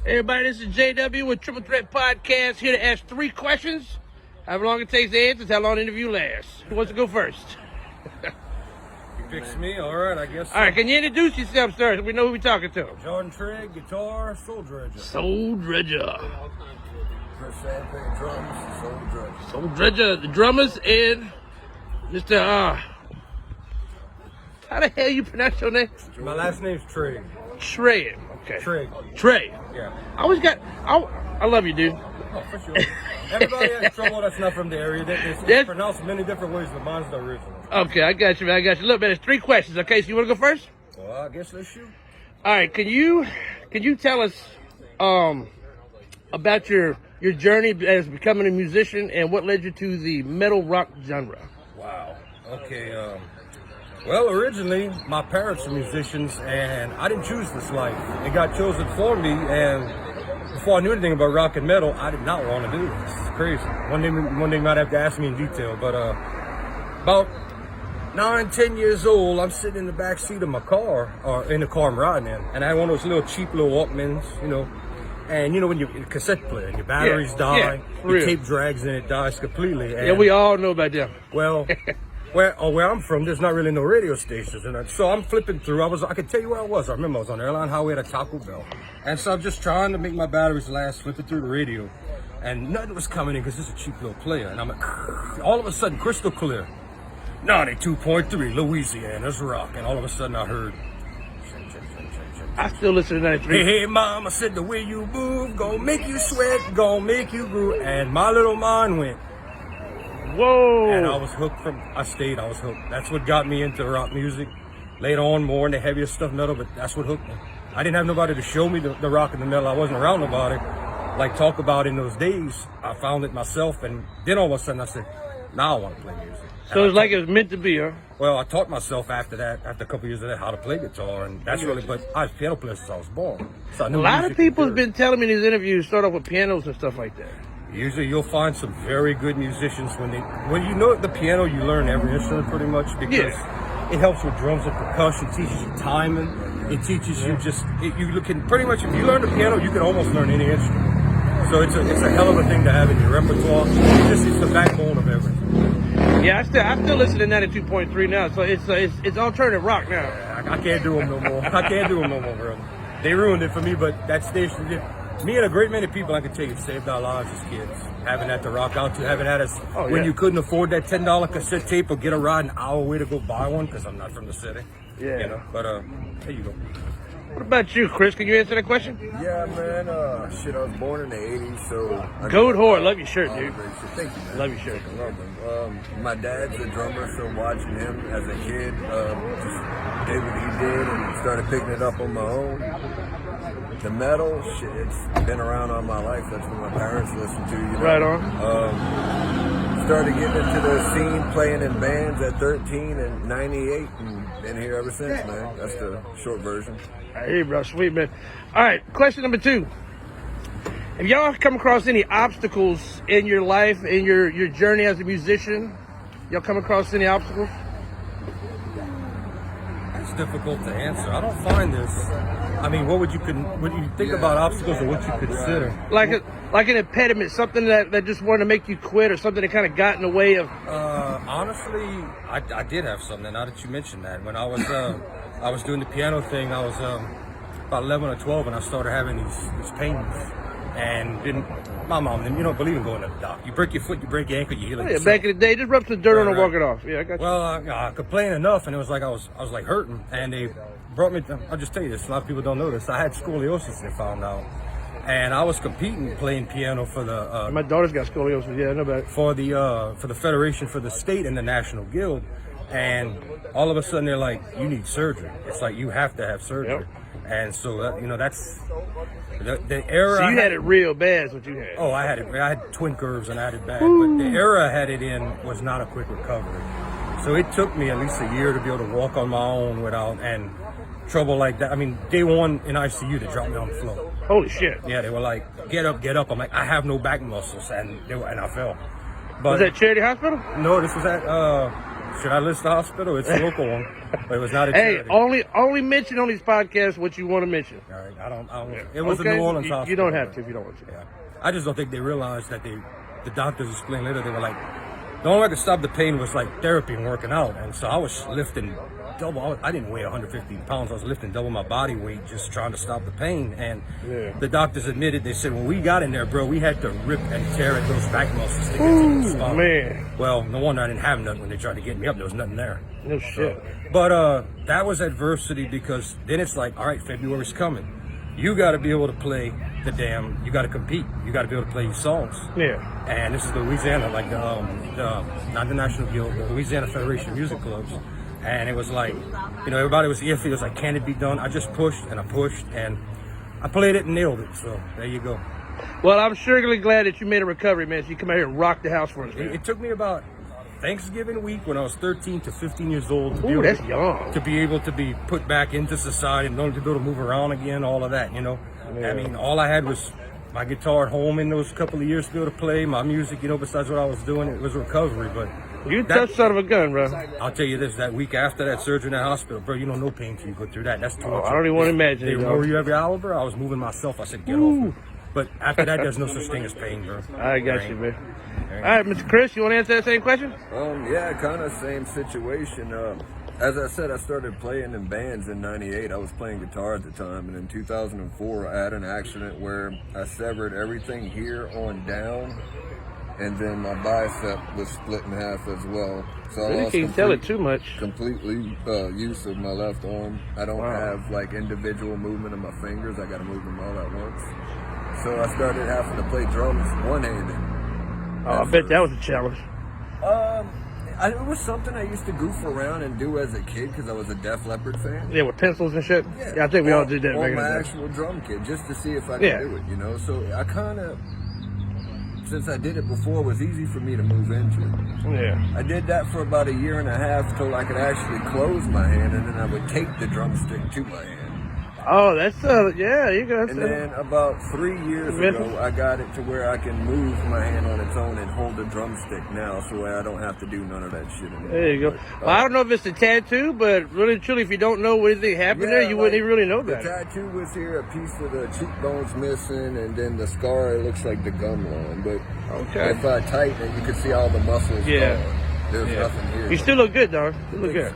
Everybody, this is JW with Triple Threat Podcast, here to ask 3 questions. However long it takes to answer, how long the interview lasts. Who wants to go first? You fix me? All right, I guess so. All right, can you introduce yourself, sir, so we know who we're talking to? Jordan Tregre, guitar, Soul Dredger. Soul Dredger. Sampey, drums, Soul Dredger. Soul Dredger, the drummers, and Mr. How the hell you pronounce your name? My last name's Tregre. Trey. Okay. Tregre. Trey. Yeah. I love you, dude. Oh, for sure. Everybody has trouble that's not from the area. It's pronounced many different ways, but mine's the original. Okay, I got you, man. I got you. Look, man, there's 3 questions, okay? So you want to go first? Well, I guess let's shoot. All right, can you tell us about your journey as becoming a musician and what led you to the metal rock genre? Wow. Okay. Well, originally, my parents were musicians, and I didn't choose this life. It got chosen for me, and before I knew anything about rock and metal, I did not want to do this. It's crazy. One day you might have to ask me in detail, but about 9, 10 years old, I'm sitting in the back seat of my car, or in the car I'm riding in, and I had one of those little cheap little Walkmans, you know. And you know when your cassette player, your batteries die, your tape drags and it dies completely. And, yeah, we all know about them. Well, where I'm from, there's not really no radio stations, and so I'm flipping through. I could tell you where I was. I remember I was on Airline Highway at a Taco Bell, and so I'm just trying to make my batteries last, flipping through the radio, and nothing was coming in because it's a cheap little player. And I'm like, all of a sudden, crystal clear, 92.3 Louisiana's rock, and all of a sudden I heard. I still listen to 93. Hey, mama said the way you move, gonna make you sweat, gonna make you groove. And my little mind went, whoa. And I was hooked I was hooked. That's what got me into rock music. Later on, more into heavier stuff, metal, but that's what hooked me. I didn't have nobody to show me the rock and the metal. I wasn't around nobody, like talk about in those days. I found it myself, and then all of a sudden I said, now I want to play music. So it's like it was meant to be, huh? Well, I taught myself after a couple of years of that, how to play guitar, and that's really, but I was a piano player since I was born. So I knew a lot of people have been telling me in these interviews, start off with pianos and stuff like that. Usually you'll find some very good musicians when you know the piano, you learn every instrument pretty much, because it helps with drums and percussion, teaches you timing, it teaches you you can pretty much, if you learn the piano, you can almost learn any instrument. So it's a hell of a thing to have in your repertoire. It's the backbone of everything. Yeah, I still listen to 92.3 now, so it's alternative rock now. I can't do them no more. I can't do them no more, brother. They ruined it for me, but that station, me and a great many people, I can tell you, saved our lives as kids. Having that to rock out to, having that as when you couldn't afford that $10 cassette tape or get a ride an hour away to go buy one, because I'm not from the city. Yeah. You know, but there you go. What about you, Chris? Can you answer that question? Yeah, man. I was born in the 80s, so... Goat Whore, love your shirt, dude. Thank you, man. Love your shirt. I love him. My dad's a drummer, so watching him as a kid, just did what he did and started picking it up on my own. The metal, shit, it's been around all my life. That's what my parents listened to, you know. Right on. Started getting into the scene, playing in bands at 13 and 98, and been here ever since, man. That's the short version. Hey, bro, sweet, man. All right, question number 2. Have y'all come across any obstacles in your life, in your journey as a musician? Y'all come across any obstacles? It's difficult to answer. I don't find this. I mean, when you think about obstacles or what you consider? Like an impediment, something that just wanted to make you quit, or something that kind of got in the way of... Honestly, I did have something, now that you mentioned that. When I was doing the piano thing, I was about 11 or 12, and I started having these pains. And my mom didn't believe in going to the doctor. You break your foot, you break your ankle, you heal it. Yeah, back in the day, just rub some dirt on and walk it off. Yeah, I got you. Well, I complained enough, and it was like I was like hurting, and they brought me. I'll just tell you this. A lot of people don't know this. I had scoliosis. They found out, and I was competing, playing piano for the. My daughter's got scoliosis. Yeah, I know about it. For the federation, for the state, and the national guild, and all of a sudden they're like, you need surgery. It's like you have to have surgery. Yep. And so that's the era. So you had it real bad, is what you had. Oh, I had twin curves and I had it bad. But the era I had it in was not a quick recovery. So it took me at least a year to be able to walk on my own without and trouble like that. I mean, day one in ICU, they dropped me on the floor. Holy shit! Yeah, they were like, get up. I'm like, I have no back muscles, and I fell. But was that Charity Hospital? No, this was at Should I list the hospital? It's a local one, but it was not a Hey, charity. only mention on these podcasts what you want to mention. All right, I don't. It was a New Orleans hospital. You don't have to if you don't want to. Yeah, I just don't think they realized that the doctors explained later. They were like, the only way I could stop the pain was like therapy and working out, and so I was lifting double. I didn't weigh 115 pounds. I was lifting double my body weight just trying to stop the pain. And the doctors admitted, they said, when we got in there, bro, we had to rip and tear at those back muscles to get to the spine. Man. Well, no wonder I didn't have nothing when they tried to get me up. There was nothing there. No shit. But that was adversity, because then it's like, all right, February's coming. You got to be able to play you got to compete. You got to be able to play your songs. Yeah. And this is Louisiana, like not the National Guild, the Louisiana Federation of Music Clubs. And it was like, everybody was iffy. It was like, can it be done? I just pushed and I played it and nailed it. So there you go. Well, I'm surely glad that you made a recovery, man. So you come out here and rock the house for us, man. It took me about Thanksgiving week when I was 13 to 15 years old Ooh, that's young. to be able to be put back into society, and to be able to move around again, all of that, Yeah. I mean, all I had was my guitar at home in those couple of years to be able to play my music, besides what I was doing. It was recovery, but You tough son of a gun, bro. I'll tell you this, that week after that surgery in the hospital, bro, no pain till you go through that. That's too much. I don't even want to imagine They it, lower dog. you every hour, bro. I was moving myself. I said, get off. But after that, there's no such thing as pain, bro. I got you, man. All right, Mr. Chris, you want to answer that same question? Yeah, kind of same situation. As I said, I started playing in bands in '98. I was playing guitar at the time, and in 2004, I had an accident where I severed everything here on down, and then my bicep was split in half as well. So I Really lost can't tell it too much. completely use of my left arm. I don't have like individual movement of my fingers. I got to move them all at once. So I started having to play drums one-handed. Oh, I bet that was a challenge. It was something I used to goof around and do as a kid because I was a Def Leppard fan. Yeah, with pencils and shit. Yeah, I think we all did that back on in my the day. actual drum kit just to see if I could do it, So I kind of, since I did it before, it was easy for me to move into it. Yeah. I did that for about a year and a half till I could actually close my hand, and then I would tape the drumstick to my hand. Oh, that's yeah, you got. And then about 3 years ago, I got it to where I can move my hand on its own and hold the drumstick now, so I don't have to do none of that shit anymore. There you go. Well, I don't know if it's a tattoo, but really and truly, if you don't know what anything happened there, you wouldn't even really know that. The tattoo was here, a piece of the cheekbone's missing, and then the scar, it looks like the gum line. But if I tighten it, you can see all the muscles. Yeah. There's nothing here. You still look good, dog. You look good.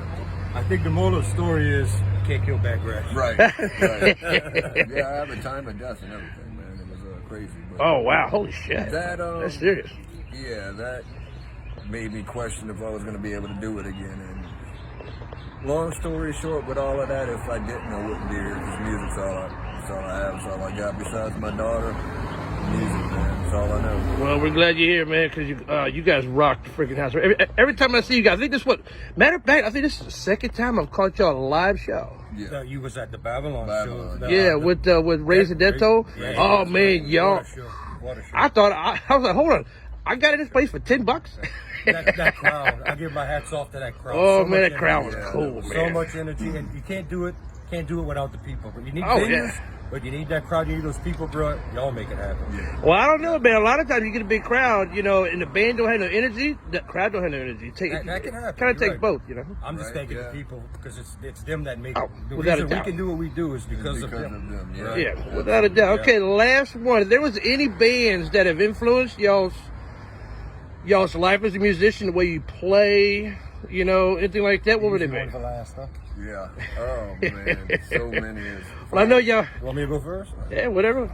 I think the moral of the story is, you can't kill bad grass. Right. Yeah, I have a time of death and everything, man. It was crazy. But Oh wow, holy shit. that's serious. Yeah, that made me question if I was going to be able to do it again. And long story short, with all of that, if I didn't, I wouldn't be here because music's all I have. It's all I got besides my daughter. Music, man. That's all I know. Well, we're glad you're here, man, because you guys rock the freaking house. Every time I see you guys, I think this matter of fact, I think this is the second time I've caught y'all a live show. Yeah. You was at the Babylon show. Yeah, with Raise the Deto. Yeah, Oh man, y'all. What a show. I was like, hold on, I got in this place for $10. that crowd, I give my hats off to that crowd. Oh So man, much that crowd was energy. cool, So man. much energy, and you can't do it without the people. But you need Oh, venues, yeah. but you need that crowd, you need those people, bro. Y'all make it happen. Yeah. Well, I don't know, man. A lot of times you get a big crowd, and the band don't have no energy. The crowd don't have no energy. That can happen. Kind of You're takes right. both, I'm just thanking the people because it's them that make Oh, it. The without a reason we doubt. can do what we do is because of them. Yeah. Right? Yeah, without a doubt. Okay, the last one. If there was any bands that have influenced y'all's life as a musician, the way you play, anything like that, what were they, Easy one man? for last, huh? Yeah. Oh, man. So many. Well, I know y'all. You want me to go first? Yeah, whatever.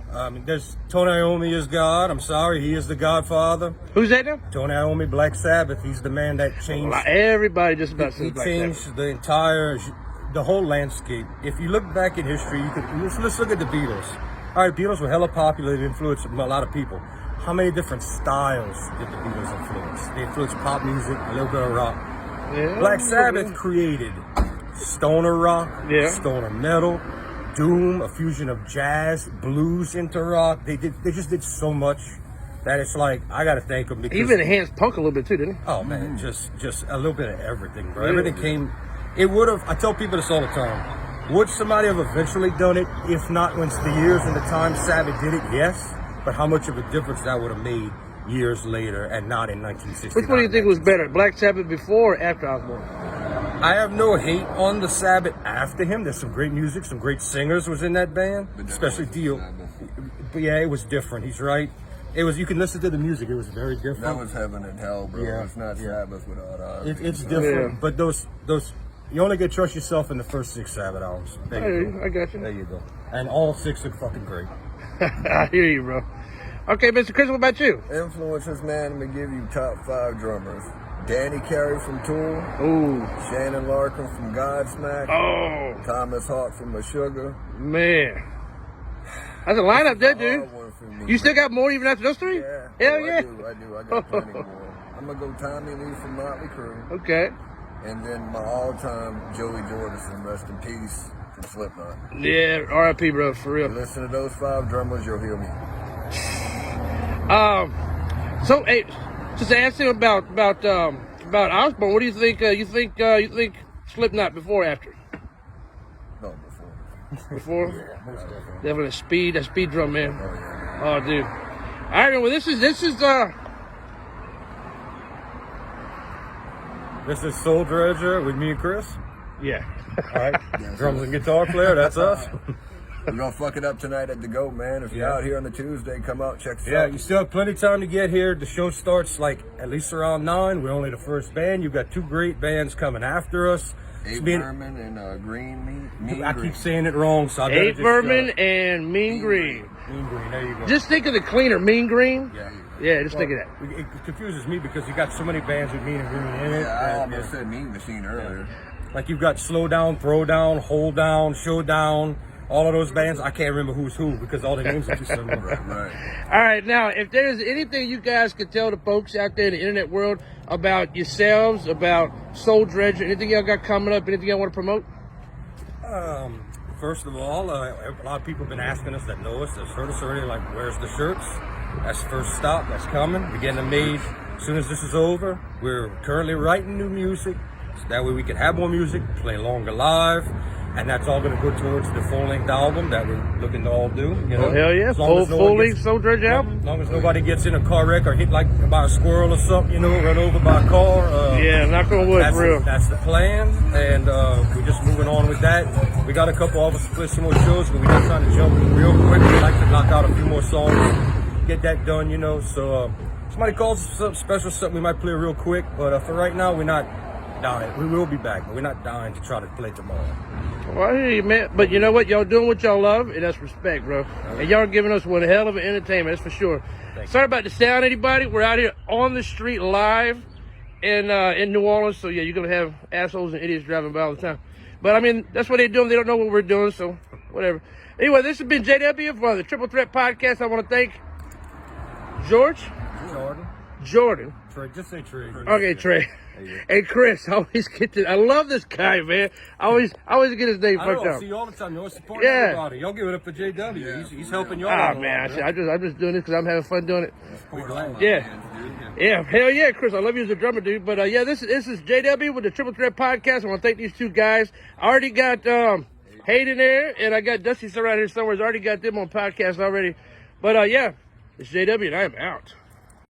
There's Tony Iommi is God. I'm sorry, he is the Godfather. Who's that now? Tony Iommi, Black Sabbath. He's the man that changed. Well, everybody just about He says like changed the whole landscape. If you look back in history, let's look at the Beatles. All right, Beatles were hella popular. They influenced a lot of people. How many different styles did the Beatles influence? They influenced pop music, a little bit of rock. Yeah. Black Sabbath created stoner rock, stoner metal, doom, a fusion of jazz, blues into rock. They just did so much that it's like I gotta thank them because Even enhanced punk a little bit too, didn't he? oh man, just a little bit of everything, bro. Everything came. It would have. I tell people this all the time. Would somebody have eventually done it if not when the years and the time Sabbath did it? Yes, but how much of a difference that would have made years later and not in 1969. Which one do you think was better, Black Sabbath before or after Osbourne? I have no hate on the Sabbath after him. There's some great music, some great singers was in that band, especially Dio. But yeah, it was different. He's right. It was. You can listen to the music. It was very different. That was heaven and hell, bro. Yeah, It's not Sabbath without us. It's different. Yeah. But those you only get trust yourself in the first 6 Sabbath albums. There you go. I got you. There you go. And all 6 are fucking great. I hear you, bro. Okay, Mr. Chris, what about you? Influences, man. Let me give you top 5 drummers. Danny Carey from Tool. Ooh. Shannon Larkin from Godsmack. Oh, Thomas Hawk from Meshuggah. man. That's a lineup there, dude. Hard one for me, You still man. got more even after those 3? Yeah. Hell Oh, yeah. I do. I got plenty more. I'm going to go Tommy Lee from Motley Crue. Okay. And then my all-time Joey Jordison, rest in peace, from Slipknot. Yeah, R.I.P., bro, for real. Listen to those 5 drummers, you'll hear me. So, hey, just asking about Osbourne. What do you think? You think Slipknot before or after? No, before. Before? Yeah, most definitely. Definitely that speed drum, man. Oh, yeah. Oh, dude. All right, well, this is This is Soul Dredger with me and Chris. yeah. All right. Drums and guitar player. That's us. We're going to fuck it up tonight at the GOAT, man. If you're out here on the Tuesday, come out, check us Yeah, out. you still have plenty of time to get here. The show starts like at least around 9. We're only the first band. You've got 2 great bands coming after us. Eight being- Vermin and Mean I Green. keep saying it wrong, so I better 8 just, Vermin and Mean Green. Mean Green, there you go. Just think of the cleaner, Mean Green. Yeah, Yeah, just think of that. It confuses me because you got so many bands with Mean and Green in it. I and, almost said Mean Machine earlier. like you've got Slow Down, Throw Down, Hold Down, Showdown, all of those bands. I can't remember who's who because all the names are too similar. Right. All right, now, if there's anything you guys could tell the folks out there in the internet world about yourselves, about Soul Dredger, anything y'all got coming up, anything y'all want to promote? First of all, a lot of people have been asking us that know us, that's heard us already, like, where's the shirts? That's the first stop, that's coming. We're getting them made as soon as this is over. We're currently writing new music, so that way we can have more music, play longer live, and that's all going to go towards the full-length album that we're looking to all do. You know? Oh, hell yeah, As long as no one full-length gets- Soul Dredger album? As long as nobody gets in a car wreck or hit like by a squirrel or something, you know, run over by a car. Yeah, knock on wood, That's, for real. that's the plan, and we're just moving on with that. We got a couple of us play some more shows, but we're just trying to jump real quick. We'd like to knock out a few more songs, get that done, you know. So somebody calls us something special, something we might play real quick, but for right now, we're not dying. We will be back, but we're not dying to try to play tomorrow. Well, I hear you, man. But you know what? Y'all doing what y'all love, and that's respect, bro. And y'all giving us one hell of an entertainment, that's for sure. Sorry about the sound, anybody. We're out here on the street live in New Orleans, so yeah, you're gonna have assholes and idiots driving by all the time. But I mean, that's what they're doing. They don't know what we're doing, so whatever. Anyway, this has been JW for the Triple Threat Podcast. I want to thank Jordan. Trey, just say Trey. Okay, Trey. Hey, Chris, I always get to. I love this guy, man. I always get his name I fucked know, I up. see you all the time. You always supporting Yeah. everybody. Y'all give it up for JW. He's helping y'all. Ah, out a man, lot, I'm just doing this because I'm having fun doing it. We glad. Yeah, hell yeah, Chris. I love you as a drummer, dude. But yeah, this is JW with the Triple Threat Podcast. I want to thank these 2 guys. I already got Hayden there, and I got Dusty around here somewhere. I already got them on podcast already. But yeah, it's JW, and I am out.